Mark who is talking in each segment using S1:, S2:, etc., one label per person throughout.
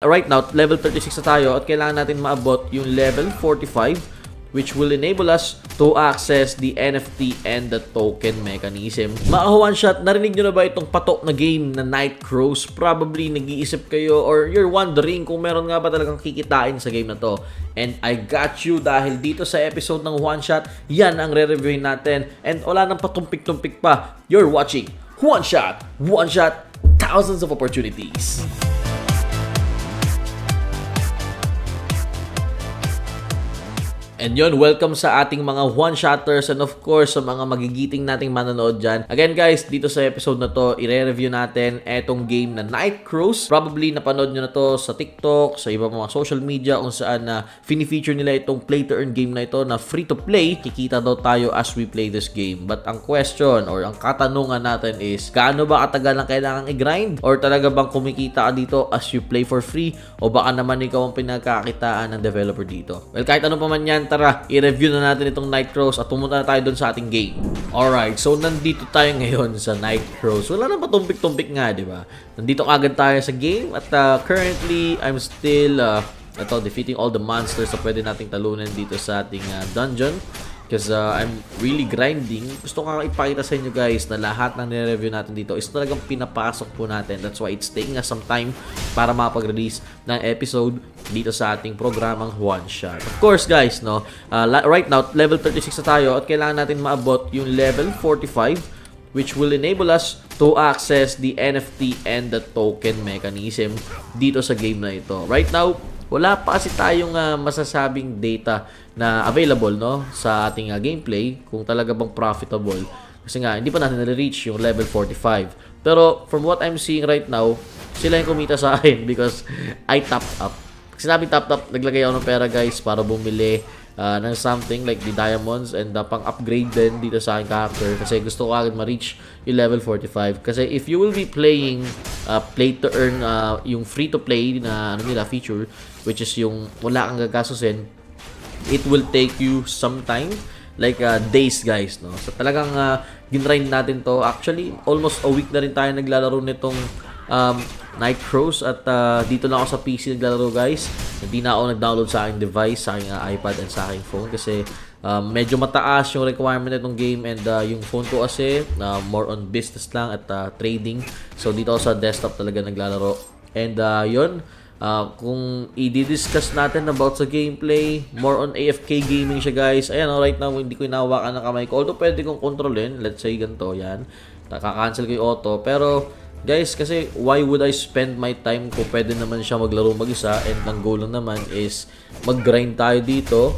S1: Right now, level 36 na tayo at kailangan natin maabot yung level 45 which will enable us to access the NFT and the token mechanism. Mga one shot, narinig nyo na ba itong patok na game na Nightcrows? Probably nag-iisip kayo or you're wondering kung meron nga ba talagang kikitain sa game na to. And I got you dahil dito sa episode ng One Shot, yan ang re-reviewin natin. And wala nang patumpik-tumpik pa. You're watching One Shot, thousands of opportunities. And yun, welcome sa ating mga one-shotters and of course sa mga magigiting nating manonood dyan. Again guys, dito sa episode na to, i-review natin etong game na Nightcrows. Probably napanood nyo na to sa TikTok, sa iba mga social media kung saan na fini-feature nila itong play-to-earn game na ito na free-to-play. Kikita daw tayo as we play this game. But ang question or ang katanungan natin is, gaano ba katagal ang kailangang i-grind? Or talaga bang kumikita ka dito as you play for free? O baka naman ikaw ang pinagkakitaan ng developer dito? Well, kahit ano pa man yan, tara, i-review na natin itong Nightcrows at pumunta na tayo doon sa ating game. Alright, so nandito tayo ngayon sa Nightcrows. Wala nang patumpik-tumpik nga, di ba? Nandito agad tayo sa game at currently, I'm still defeating all the monsters na pwede nating talunan dito sa ating dungeon. Because I'm really grinding. Gusto ko ipakita sa inyo guys na lahat ng nire-review natin dito is talagang pinapasok po natin. That's why it's taking us some time para makapag-release ng episode dito sa ating programang One Shot. Of course guys, no, right now, level 36 na tayo at kailangan natin maabot yung level 45 which will enable us to access the NFT and the token mechanism dito sa game na ito. Right now, wala pa kasi tayong masasabing data na available no sa ating gameplay kung talaga bang profitable. Kasi nga, hindi pa natin na-reach yung level 45. Pero from what I'm seeing right now, sila yung kumita sa akin because I topped up. Sinabi top up, naglagay ako ng pera guys para bumili ng something like the diamonds and pang-upgrade din dito sa aking character kasi gusto ko agad ma-reach yung level 45. Kasi if you will be playing play to earn yung free to play na feature which is yung wala kang gagastusin, it will take you some time like days guys, no? So talagang ginrind natin to. Actually, almost a week na rin tayo naglalaro nitong Nightcrows at dito lang ako sa PC naglalaro guys. Hindi na ako nag-download sa aking device, sa aking iPad and sa aking phone kasi medyo mataas yung requirement nitong game and yung phone ko kasi more on business lang at trading. So dito ako sa desktop talaga naglalaro. And yun, kung i-discuss natin about sa gameplay, more on AFK gaming siya guys. Ayan, right now hindi ko inahawakan ng kamay ko. Although pwede kong kontrolin, let's say ganito, yan. Nakaka-cancel ko yung auto. Pero guys, kasi why would I spend my time kung pwede naman siya maglaro mag-isa and ang goal lang naman is mag-grind tayo dito.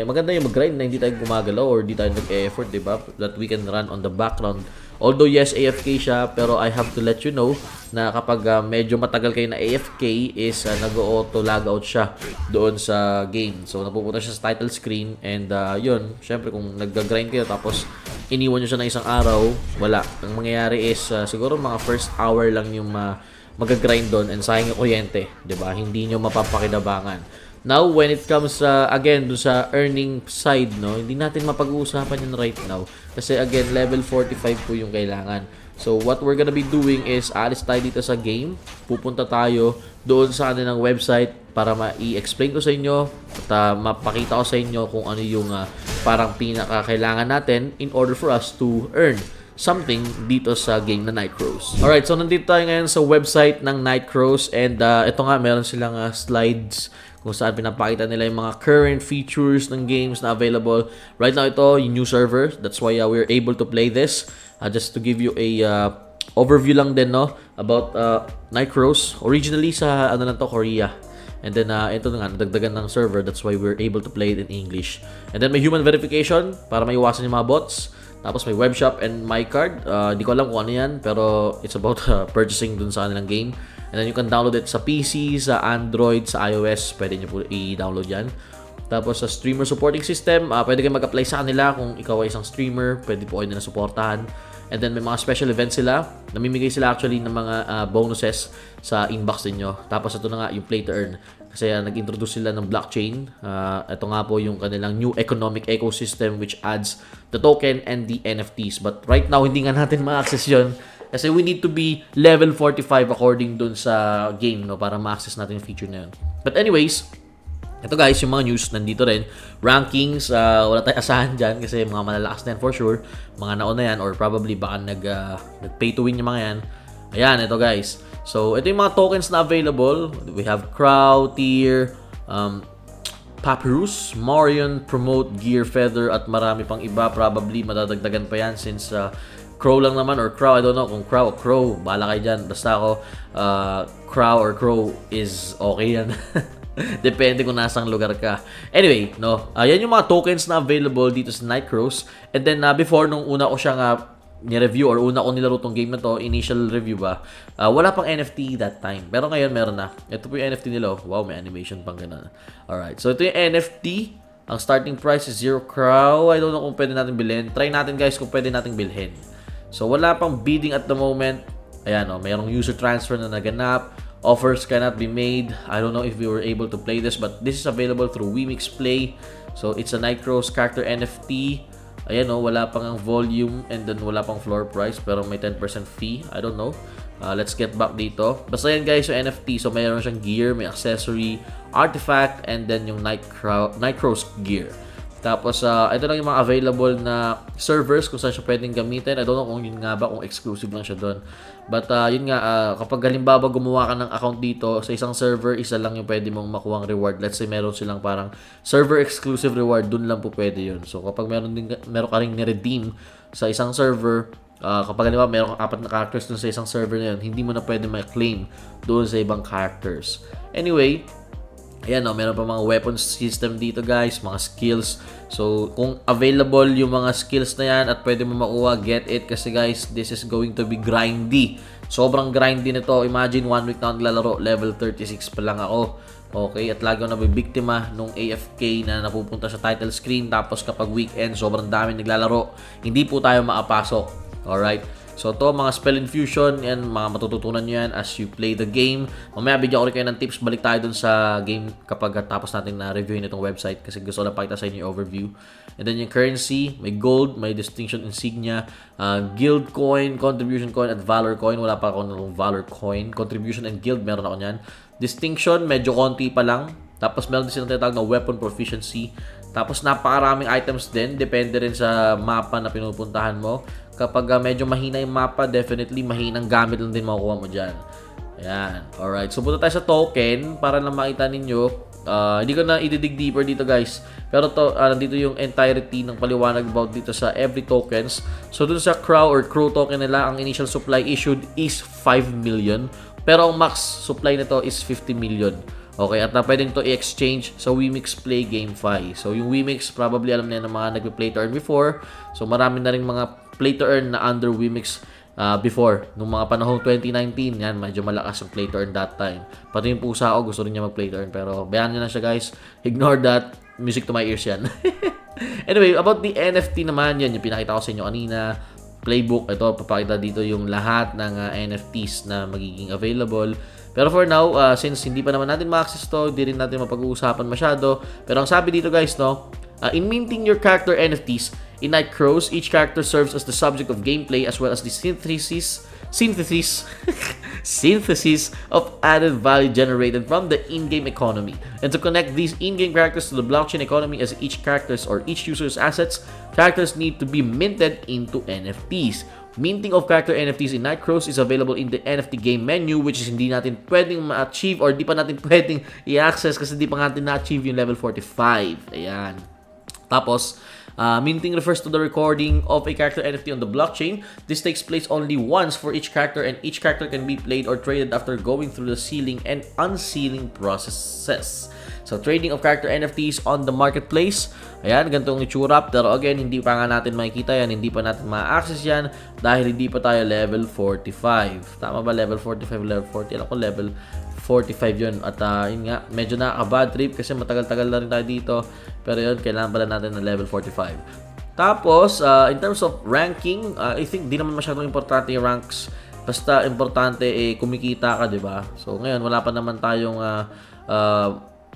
S1: Maganda yung mag-grind na hindi tayo gumagalaw or hindi tayo nag-effort, diba? That we can run on the background. Although yes, AFK siya, pero I have to let you know na kapag medyo matagal kayo na AFK is nag-auto logout siya doon sa game. So napupunta siya sa title screen and yun, syempre kung nag-grind kayo tapos iniwan nyo siya ng isang araw, wala. Ang mangyayari is siguro mga first hour lang yung mag-grind doon and sayang yung kuryente, diba? Hindi nyo mapapakinabangan. Now, when it comes again dun sa earning side, no, hindi natin mapag-uusapan yun right now. Kasi again, level 45 po yung kailangan. So, what we're gonna be doing is, alis tayo dito sa game. Pupunta tayo doon sa kanilang website para ma-i-explain ko sa inyo at mapakita ko sa inyo kung ano yung parang pinaka-kailangan natin in order for us to earn something dito sa game na Nightcrows. Alright, so nandito tayo ngayon sa website ng Nightcrows and ito nga, meron silang slides kung saan pinapakita nila yung mga current features ng games na available. Right now, ito yung new server. That's why we're able to play this. Just to give you a overview lang din, no, about Nightcrows. Originally sa, lang to, Korea. And then, ito nga, nadagdagan ng server. That's why we're able to play it in English. And then, may human verification para maiwasan yung mga bots. Tapos, may web shop and my card. Di ko alam kung ano yan, pero it's about purchasing dun sa kanilang game. And then you can download it sa PC, sa Android, sa iOS. Pwede nyo po i-download yan. Tapos sa streamer supporting system, pwede kayo mag-apply sa kanila kung ikaw ay isang streamer. Pwede po kayo na supportahan. And then may mga special events sila. Namimigay sila actually ng mga bonuses sa inbox ninyo. Tapos ito na nga yung play to earn. Kasi nag-introduce sila ng blockchain. Ito nga po yung kanilang new economic ecosystem which adds the token and the NFTs. But right now, hindi nga natin ma-access yun Kasi we need to be level 45 according dun sa game, no, para ma-access natin yung feature na yun. But anyways, ito guys, yung mga news nandito rin. Rankings, wala tayong asahan dyan kasi mga malalakas na yan for sure. Mga nauna yan or probably baka nag-pay to win yung mga yan. Ayan, ito guys. So, ito yung mga tokens na available. We have Crow, Tier, Papyrus, Marion, Promote, Gear, Feather, at marami pang iba. Probably madadagdagan pa yan since Crow lang naman or Crow. I don't know kung Crow o Crow. Bahala kayo dyan. Basta ako, Crow or Crow is okay yan. Depende kung nasang lugar ka. Anyway, no, yan yung mga tokens na available dito sa Night Crows. And then, before, nung una ko siyang ni-review or una ko nilaro tong game na to, initial review ba, wala pang NFT that time. Pero ngayon meron na. Ito po yung NFT nila. Wow, may animation pang ganun. Alright, so ito yung NFT. Ang starting price is 0 Crow. I don't know kung pwede natin bilhin. Try natin guys kung pwede natin bilhin. So wala pang bidding at the moment. Ayan o, mayroong user transfer na naganap. Offers cannot be made. I don't know if we were able to play this, but this is available through Wemix Play. So it's a Night Crows character NFT. Ayan o, wala pang ang volume and then wala pang floor price pero may 10% fee. I don't know. Let's get back dito. Basta yan guys yung NFT. So mayroon siyang gear, may accessory, artifact, and then yung Night Crows gear. Tapos ito lang yung mga available na servers kung saan siya pwedeng gamitin. I don't know kung yun nga ba, kung exclusive lang siya doon. But yun nga, kapag halimbawa gumawa ka ng account dito sa isang server, isa lang yung pwede mong makuha ang reward. Let's say meron silang parang server exclusive reward, dun lang po pwede yun. So kapag meron ka ring ni-redeem sa isang server, kapag halimbawa meron kang 4 na characters dun sa isang server na yun, hindi mo na pwede ma-claim doon sa ibang characters. Anyway, ayan o, meron pa mga weapons system dito guys, mga skills. So, kung available yung mga skills na yan at pwede mo makuha, get it. Kasi guys, this is going to be grindy. Sobrang grindy nito. Imagine 1 week na ako naglalaro, level 36 pa lang ako. Okay, at lagi ako nabibiktima nung AFK na napupunta sa title screen. Tapos kapag weekend, sobrang dami naglalaro. Hindi po tayo maapasok. Alright. So to mga spell infusion, yan mga matututunan nyo yan as you play the game. Mamaya bigyan ko rin kayo ng tips, balik tayo dun sa game kapag tapos natin na reviewin itong website kasi gusto ko lang pakita sa inyo yung overview. And then yung currency, may gold, may distinction insignia, guild coin, contribution coin, at valor coin. Wala pa ako ng valor coin. Contribution and guild, meron ako nyan. Distinction, medyo konti pa lang. Tapos meron din silang tinatawag na weapon proficiency. Tapos napakaraming items din, depende rin sa mapa na pinupuntahan mo. Kapag medyo mahina yung mapa, definitely mahinang gamit lang din makukuha mo dyan. Ayan. Alright. So, punta tayo sa token para lang makita ninyo. Hindi ko na i-dig deeper dito guys. Pero to, nandito yung entirety ng paliwanag about dito sa every tokens. So, dun sa Crow or Crow token nila, ang initial supply issued is 5 million. Pero ang max supply nito is 50 million. Okay, at pwedeng to i-exchange sa Wemix Play GameFi. So, yung Wemix, probably alam na yan ng mga nagpe-play to earn before. So, marami na rin mga play to earn na under Wemix before. Nung mga panahong 2019, yan, medyo malakas yung play to earn that time. Pati yung pusa ko, gusto rin niya mag-play to earn. Pero, bayan nyo na siya guys. Ignore that. Music to my ears yan. Anyway, about the NFT naman, yan, yung pinakita ko sa inyo kanina. Playbook, ito, papakita dito yung lahat ng NFTs na magiging available. Pero for now, since hindi pa naman natin ma-access to, hindi rin natin mapag-uusapan masyado. Pero ang sabi dito guys, no, in minting your character NFTs in Night Crows, each character serves as the subject of gameplay as well as the synthesis of added value generated from the in-game economy. And to connect these in-game characters to the blockchain economy as each character's or each user's assets, characters need to be minted into NFTs. Minting of character NFTs in Night Crows is available in the NFT game menu, which is hindi natin pwedeng ma-achieve or di pa natin pwedeng i-access kasi di pa natin na-achieve yung level 45. Ayan. Tapos, minting refers to the recording of a character NFT on the blockchain. This takes place only once for each character, and each character can be played or traded after going through the sealing and unsealing processes. So, trading of character NFTs on the marketplace. Ayan, ganitong itsura. Pero again, hindi pa nga natin makikita yan. Hindi pa natin ma-access yan dahil hindi pa tayo level 45. Tama ba? Level 45, level 40? Alam ko level 45 yun. At yun nga, medyo nakaka-bad trip kasi matagal-tagal na rin tayo dito. Pero yun, kailangan pala natin ng level 45. Tapos, in terms of ranking, I think di naman masyadong importante yung ranks. Basta importante, kumikita ka, di ba? So, ngayon, wala pa naman tayong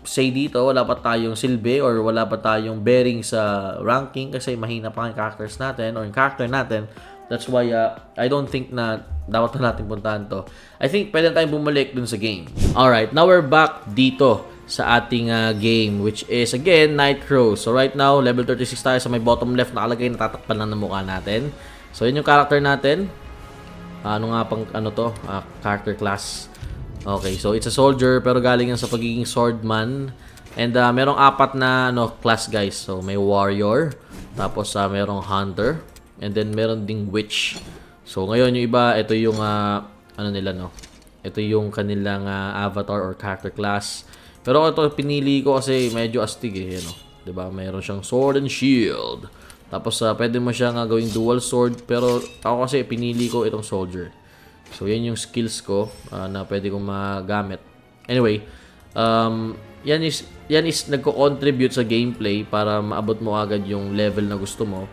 S1: say dito, wala pa tayong silbi or wala pa tayong bearing sa ranking kasi mahina pa ang characters natin or yung character natin That's why I don't think na dapat na natin puntahan to. I think pwede tayong bumalik dun sa game. Alright, now we're back dito sa ating game, which is again Night Crows. So right now, level 36 tayo. Sa may bottom left nakalagay, natatakpan lang ng mukha natin. So yun yung character natin. Ano nga pang ano to? Character class. Okay, so it's a soldier pero galing yan sa pagiging swordman. And merong 4 na class guys. So may warrior, tapos merong hunter, and then meron ding witch. So ngayon yung iba, ito yung ano nila ito yung kanilang avatar or character class. Pero ito pinili ko kasi medyo astig eh, 'di ba? Meron siyang sword and shield. Tapos pwede mo siyang gawing dual sword, pero ako kasi pinili ko itong soldier. So yan yung skills ko na pwede kong magamit. Anyway, yan is nagko-contribute sa gameplay para maabot mo agad yung level na gusto mo.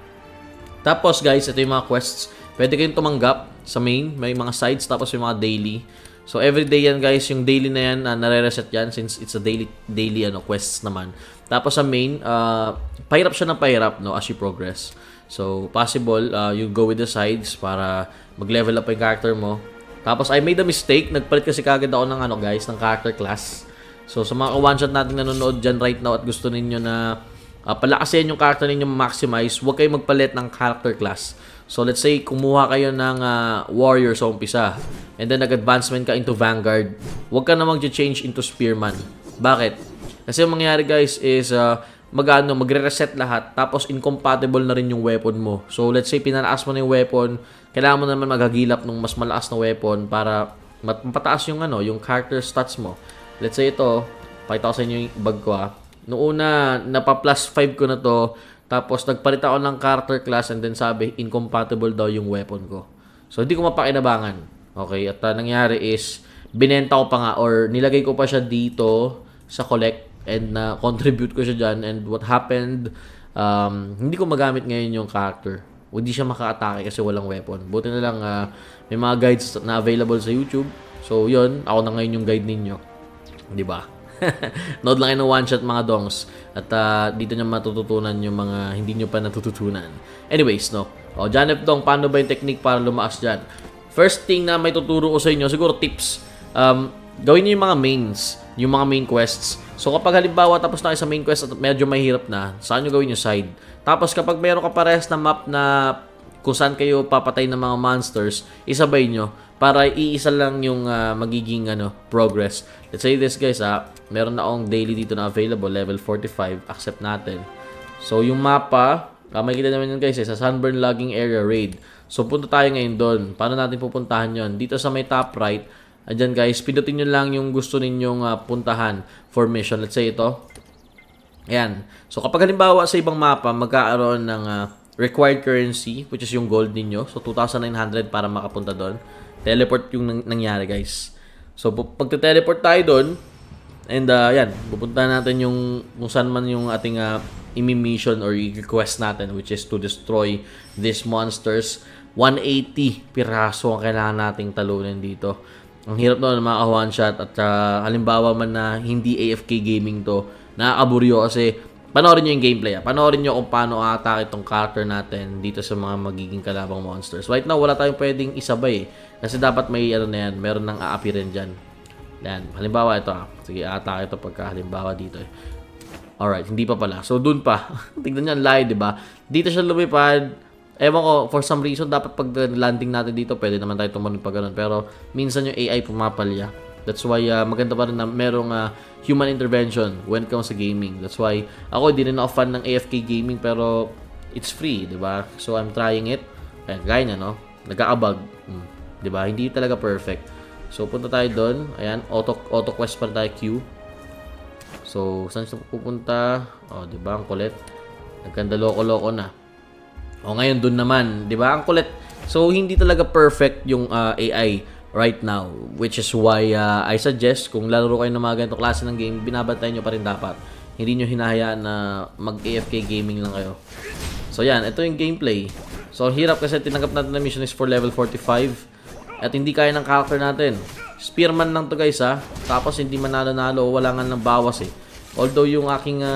S1: Tapos guys, ito yung mga quests. Pwede kayong tumanggap sa main, may mga sides, tapos yung mga daily. So everyday yan guys, yung daily na yan, nare-reset yan since it's a daily quests naman. Tapos sa main, pahirap siya ng pahirap as you progress. So possible, you go with the sides para mag-level up yung character mo. Tapos I made a mistake, nagpalit kasi kagad ako ng guys, ng character class. So sa mga one-shot natin nanonood dyan right now at gusto ninyo na palakasin yung character ninyo maximize, huwag kayong magpalit ng character class. So let's say kumuha kayo ng warrior sa umpisa and then nag-advancement ka into vanguard, huwag ka na mag-change into spearman. Bakit? Kasi yung mangyayari guys is magre-reset lahat tapos incompatible na rin yung weapon mo. So let's say pinalakas mo na yung weapon, kailangan mo naman maghagilap ng mas malakas na weapon para mapataas yung yung character stats mo. Let's say ito, pakita ko sa inyo yung bag ko Noong una, napa-plus 5 ko na to. Tapos, nagpalit ako ng character class and then sabi, incompatible daw yung weapon ko. So, hindi ko mapakinabangan. Okay? At nangyari is, binenta ko pa nga or nilagay ko pa siya dito sa collect and na-contribute ko siya dyan. And what happened, hindi ko magamit ngayon yung character. Hindi siya maka-atake kasi walang weapon. Buti na lang, may mga guides na available sa YouTube. So, yun. Ako na ngayon yung guide ninyo. Diba? Nood lang kayo ng one shot mga dongs. At dito nyo matututunan yung mga hindi nyo pa natututunan. Anyways, Janef Dong, paano ba yung technique para lumaas dyan? First thing na may tuturo ko sa inyo, siguro tips. Gawin nyo yung mga mains, yung mga main quests. So kapag halimbawa tapos na kayo sa main quest at medyo mahirap na, saan nyo gawin yung side? Tapos kapag meron ka parehas na map na kung saan kayo papatay ng mga monsters, isabay nyo para iisa lang yung magiging progress. Let's say this guys meron na akong daily dito na available, level 45, accept natin. So yung mapa, makikita naman yun guys sa Sunburn Logging Area Raid. So punta tayo ngayon doon. Paano natin pupuntahan yon? Dito sa may top right, andyan guys, pindutin nyo lang yung gusto ninyong puntahan for mission. Let's say ito. Ayan. So kapag halimbawa sa ibang mapa, magkakaroon ng required currency, which is yung gold ninyo. So 2,900 para makapunta doon. Teleport yung nangyari guys. So pag teleport tayo doon, and yan, pupunta natin yung kung saan man yung ating imi-mission or i-request natin, which is to destroy these monsters. 180 piraso ang kailangan nating talunin dito. Ang hirap noon mga one shot at halimbawa man na hindi AFK gaming to, nakakaburyo kasi panoorin nyo yung gameplay. Panoorin nyo kung paano atake itong character natin dito sa mga magiging kalabang monsters. Right now, wala tayong pwedeng isabay kasi dapat may meron nang aapi rin dyan. Yan. Halimbawa ito Sige, atake ito pagka halimbawa dito Alright, hindi pa pala. So, dun pa. Tignan nyo ang lie, diba? Dito siya lumipad. Ewan ko, for some reason, dapat pag landing natin dito, pwede naman tayo tumalon pa ganun. Pero, minsan yung AI pumapalya. That's why maganda pa rin na merong human intervention when it comes to gaming. That's why ako hindi rin ako fan ng AFK gaming pero it's free, 'di ba? So I'm trying it. Ayan, gaya niya, nagkakabug. 'Di ba? Hindi talaga perfect. So punta tayo doon. Ayan, auto quest pa tayo queue. So saan siya pupunta? 'Di ba? Ang kulit. Nagkanda loko-loko na. Ngayon doon naman, 'di ba? Ang kulit. So hindi talaga perfect yung AI right now, which is why I suggest kung laro kayo ng mga ganitong klase ng game, binabantayan nyo pa rin dapat. Hindi nyo hinahayaan na mag-AFK gaming lang kayo. So yan, ito yung gameplay. So hirap kasi tinanggap natin na mission is for level 45 at hindi kaya ng character natin. Spearman lang to guys tapos hindi manalo-nalo, wala nga ng bawas
S2: Although yung aking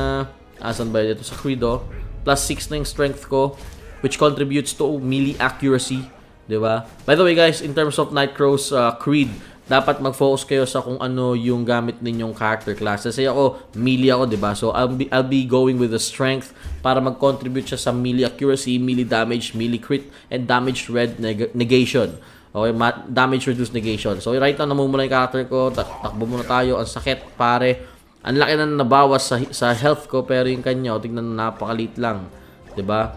S2: asan ba ito sa Credo, plus 6 na yung strength ko.
S1: which contributes to melee accuracy, 'di ba? By the way guys, in terms of Nightcraw's Creed, dapat mag-focus kayo sa kung ano yung gamit ninyong character class. Kasi ako, melee ako, 'di ba? So I'll be going with the strength para mag-contribute siya sa melee accuracy, melee damage, melee crit, and damage red negation. Okay, damage reduce negation. So right now namumula yung character ko, takbo muna tayo. Ang sakit, pare. Ang laki na nabawas sa health ko, pero yung kanya, tignan na, napakaliit lang. 'Di ba?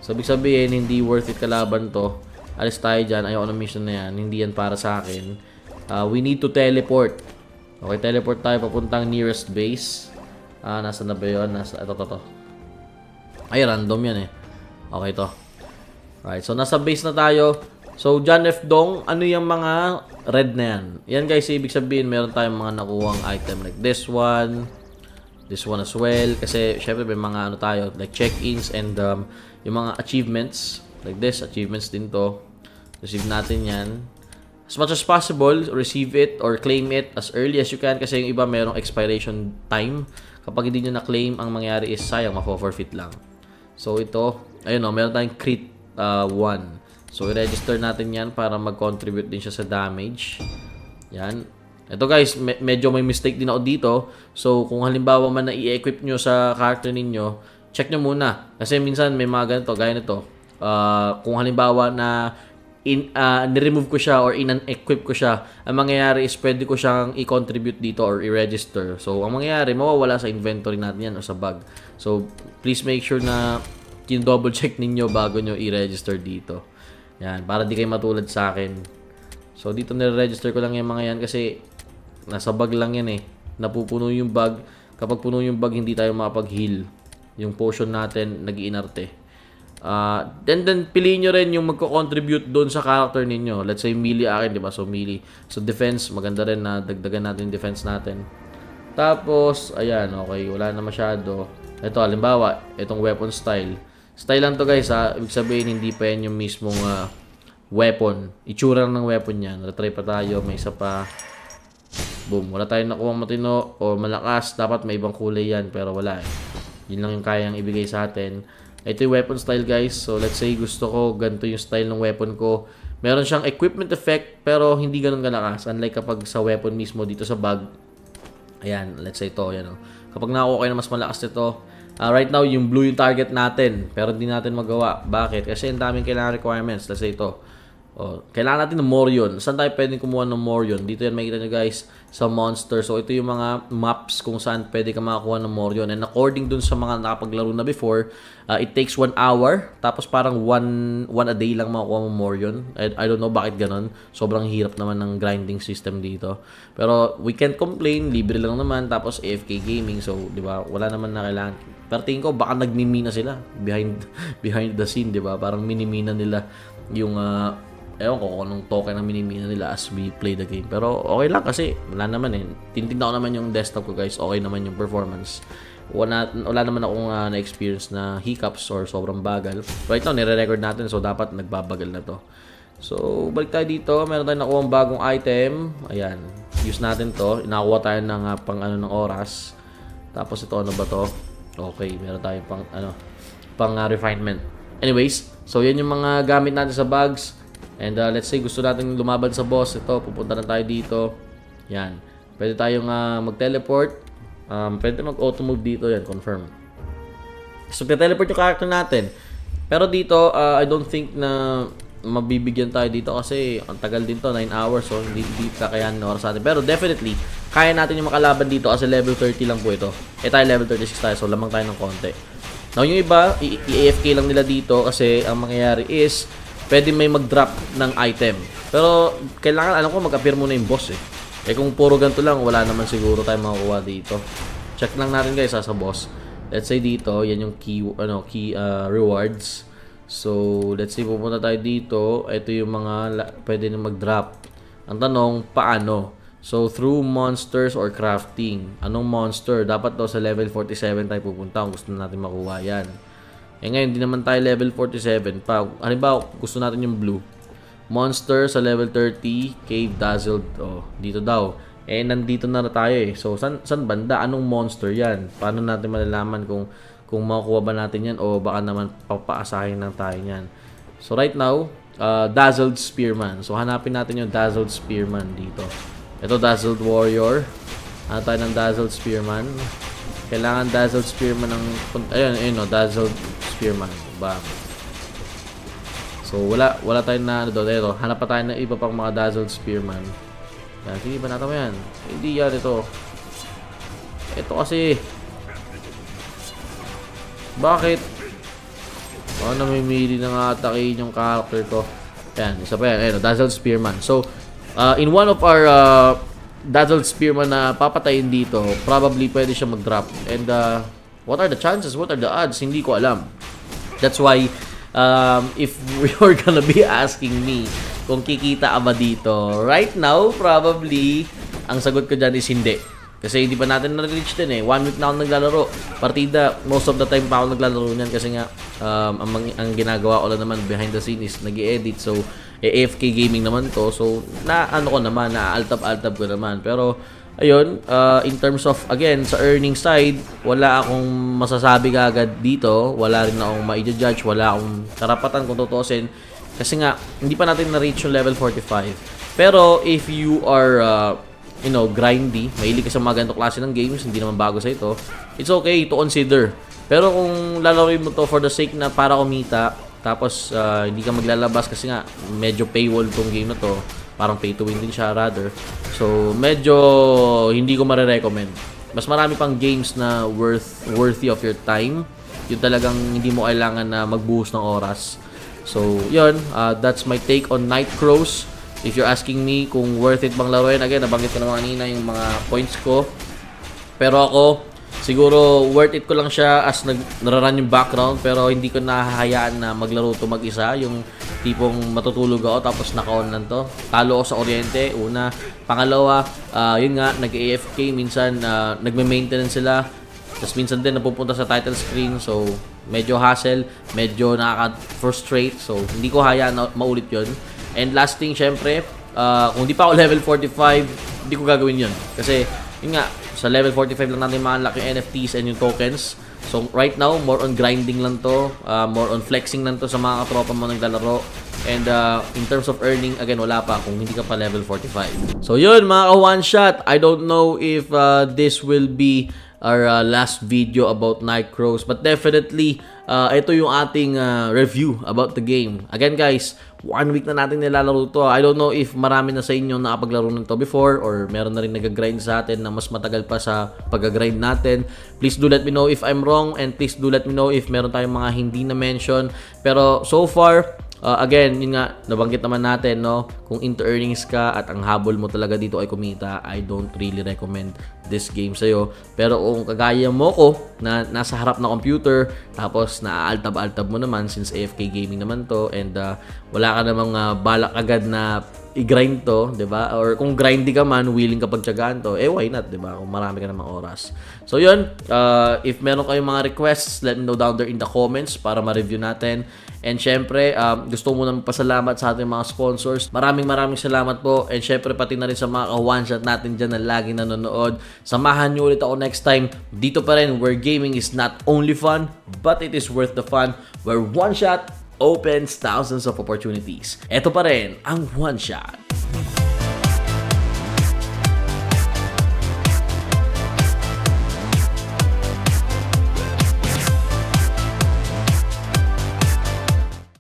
S1: So ibig sabihin, hindi worth it kalaban to. Alis tayo dyan, ayoko na mission na yan. Hindi yan para sa akin. We need to teleport. Okay, teleport tayo papuntang nearest base. Nasa na ba yun? Ito. Ay, random yan eh. Okay, to. Right, so nasa base na tayo. So, John F. Dong, ano yung mga red na yan? Yan guys, ibig sabihin, meron tayong mga nakuhang item like this one as well. Kasi, syempre, may mga ano tayo, like check-ins and yung mga achievements. Like this, achievements din to. Receive natin yan. As much as possible, receive it or claim it as early as you can. Kasi yung iba, merong expiration time. Kapag hindi nyo na-claim, ang mangyari is sayang, mafo-forfeit lang. So, ito, ayun o, meron tayong crit 1. So, i-register natin yan para mag-contribute din siya sa damage. Yan. Ito guys, medyo may mistake din ako dito. So, kung halimbawa man na i-equip nyo sa character ninyo, check nyo muna. Kasi minsan may mga ganito, gaya nito. Kung halimbawa na ni-remove ko siya or in-equip ko siya, ang mangyayari is pwede ko siyang i-contribute dito or i-register. So, ang mangyayari, mawawala sa inventory natin yan o sa bag. So, please make sure na double check ninyo bago nyo i-register dito. Yan, para di kayo matulad sa akin. So, dito nire-register ko lang yung mga yan kasi nasa bag lang yan eh. Napupuno yung bag. Kapag puno yung bag, hindi tayo makapag-heal. Yung potion natin, nag-iinarte. Then piliin nyo rin yung magko-contribute doon sa character ninyo. Let's say, melee akin, di ba? So, melee. So, defense, maganda rin na dagdagan natin yung defense natin. Tapos, ayan, okay. Wala na masyado. Ito, halimbawa, itong weapon style. Style lang to guys ha. Ibig sabihin hindi pa yan yung mismong weapon. Itsura lang ng weapon yan. Retry pa tayo. May isa pa. Boom. Wala tayong nakuha matino o malakas. Dapat may ibang kulay yan. Pero wala eh. Yun lang yung kayang ibigay sa atin. Ito yung weapon style guys. So let's say gusto ko ganito yung style ng weapon ko. Meron siyang equipment effect pero hindi ganun kalakas. Unlike kapag sa weapon mismo dito sa bag. Ayan. Let's say ito. Ayan, oh. Kapag nakuha kayo na mas malakas nito. Right now, yung blue yung target natin. Pero hindi natin magawa. Bakit? Kasi ang daming kailangan requirements. Let's say ito. Kailangan natin ng Morion. Saan tayo pwedeng kumuha ng Morion? Dito yan makikita nyo guys sa monster. So, ito yung mga maps kung saan pwede ka makakuha ng Morion. And according dun sa mga nakapaglaro na before, it takes 1 hour. Tapos parang 1 a day lang makakuha ng Morion. I don't know bakit ganun. Sobrang hirap naman ng grinding system dito. Pero we can't complain. Libre lang naman. Tapos AFK gaming. So, di ba? Wala naman na kailangan. Pero tingin ko baka nagmimina sila behind the scene, 'di ba? Parang minimina nila yung ewan ko kung anong token ang minimina nila as we play the game. Pero okay lang kasi wala naman eh. Tinitingnan ko naman yung desktop ko guys. Okay naman yung performance. Wala naman akong na-experience na hiccups or sobrang bagal. Right now, nire-record natin so dapat nagbabagal na to. So, balik tayo dito. Meron tayong nakuha bagong item. Ayan. Use natin to. Inakuha tayo ng pang ano ng oras. Tapos ito ano ba to? Okay, meron tayong pang refinement. Anyways, so yan yung mga gamit natin sa bags. And let's say gusto natin lumaban sa boss. Ito, pupunta na tayo dito. Yan. Pwede tayong mag-teleport. Pwede mag-auto move dito. Yan, confirm. So, teleport yung character natin. Pero dito, I don't think na mabibigyan tayo dito kasi ang tagal din to, 9 hours. So, hindi kakayanin na oras natin. Pero definitely, kaya natin yung makalaban dito kasi level 30 lang po ito. Tayo level 36 tayo. So, lamang tayo ng konti. Now, yung iba, i-AFK lang nila dito kasi ang mangyayari is pwede may mag-drop ng item. Pero, kailangan, alam ko, mag-appear muna yung boss eh. Kung puro ganito lang, wala naman siguro tayo makukuha dito. Check lang natin guys sa boss. Let's say dito, yan yung key rewards. So, let's say pupunta tayo dito. Ito yung mga pwede na mag-drop. Ang tanong, paano? So, through monsters or crafting. Anong monster? Dapat daw sa level 47 tayo pupunta kung gusto natin makuha yan. Ngayon, hindi naman tayo level 47 pa. Halimbawa, gusto natin yung blue. Monster sa level 30, Cave Dazzled. Oh, dito daw. Nandito na tayo eh. So, saan banda? Anong monster yan? Paano natin malalaman kung kung makukuha ba natin yan o baka naman papaasahin lang tayo yan. So right now, Dazzled Spearman. So hanapin natin yung Dazzled Spearman dito. Ito, Dazzled Warrior. Hanap tayo ng Dazzled Spearman. Kailangan Dazzled Spearman ng... Ayun, no, Dazzled Spearman. Bam. So wala tayong na ano doon. Ito, hanap pa tayo ng iba pang mga Dazzled Spearman. Yan, sige, banata mo yan. Hindi yan, ito. Ito kasi... Bakit? Baka namimili na nga atakin yung character ko. Yan, isa pa yan. Ayun, Dazzled Spearman. So, in one of our Dazzled Spearman na papatayin dito, probably pwede siya mag-drop. And what are the chances? What are the odds? Hindi ko alam. That's why, if you're gonna be asking me kung kikita ka ba dito, right now, probably, ang sagot ko dyan is hindi. Kasi hindi pa natin na-reach din eh. 1 week na ako naglalaro. Partida, most of the time pa ako naglalaro niyan kasi nga, ang ginagawa ko lang naman behind the scene is nag-i-edit. So, AFK gaming naman to. So, ano ko naman, na-altab-altab ko naman. Pero, ayun, in terms of, again, sa earning side, wala akong masasabi agad dito. Wala rin akong ma-judge. Wala akong karapatan kung tutusin. Kasi nga, hindi pa natin na-reach yung level 45. Pero, if you are, you know, grindy, mahilig ka sa mga ganito klase ng games, hindi naman bago sa ito, it's okay to consider. Pero kung lalaroin mo to for the sake na para kumita, tapos hindi ka maglalabas kasi nga medyo paywall tong game na to, parang pay to win din siya rather. So medyo hindi ko mare-recommend. Mas marami pang games na worthy of your time. Yung talagang hindi mo kailangan na magbuhos ng oras. So yun, that's my take on Night Crows. If you're asking me kung worth it bang laruin, again, nabanggit ko naman kanina yung mga points ko. Pero ako, siguro worth it ko lang siya as nararun yung background, pero hindi ko nahahayaan na maglaro to mag-isa. Yung tipong matutulog ako tapos naka-on lang to. Talo ako sa kuryente, una. Pangalawa, yun nga, nag-AFK, minsan nagme-maintenance sila. Tapos minsan din napupunta sa title screen, so medyo hassle, medyo nakaka-frustrate. So hindi ko hayaan na maulit yun. And last thing, syempre, kung di pa ako level 45, hindi ko gagawin yun. Kasi, yun nga, sa level 45 lang natin ma-unlock yung NFTs and yung tokens. So, right now, more on grinding lang to. More on flexing lang to sa mga katropa mo naglalaro. And in terms of earning, again, wala pa kung hindi ka pa level 45. So, yun, mga ka-one shot. I don't know if this will be our last video about Night Crows. But definitely, ito yung ating review about the game. Again guys, 1 week na natin nilalaro to. I don't know if marami na sa inyo nakapaglaro nito before or meron na rin nag-grind sa atin na mas matagal pa sa pag-grind natin. Please do let me know if I'm wrong and please do let me know if meron tayong mga hindi na mention. Pero so far, again, yun nga, nabanggit naman natin, no? Kung into earnings ka at ang habol mo talaga dito ay kumita, I don't really recommend this game sa'yo. Pero kung kagaya mo ko, na nasa harap na computer, tapos naaaltab-altab mo naman since AFK gaming naman to, and wala ka namang balak agad na i-grind to, 'di ba? Or kung grindy ka man, willing ka pagtiyagaan to, why not, 'di ba? Kung marami ka namang oras. So 'yun, if meron kayong mga requests, let me know down there in the comments para ma-review natin. And syempre, gusto mo naman pasalamat sa ating mga sponsors. Maraming salamat po. And syempre, pati na rin sa mga ka-one shot natin dyan na laging nanonood. Samahan nyo ulit ako next time. Dito pa rin, where gaming is not only fun, but it is worth the fun. Where one shot opens thousands of opportunities. Ito pa rin ang One Shot.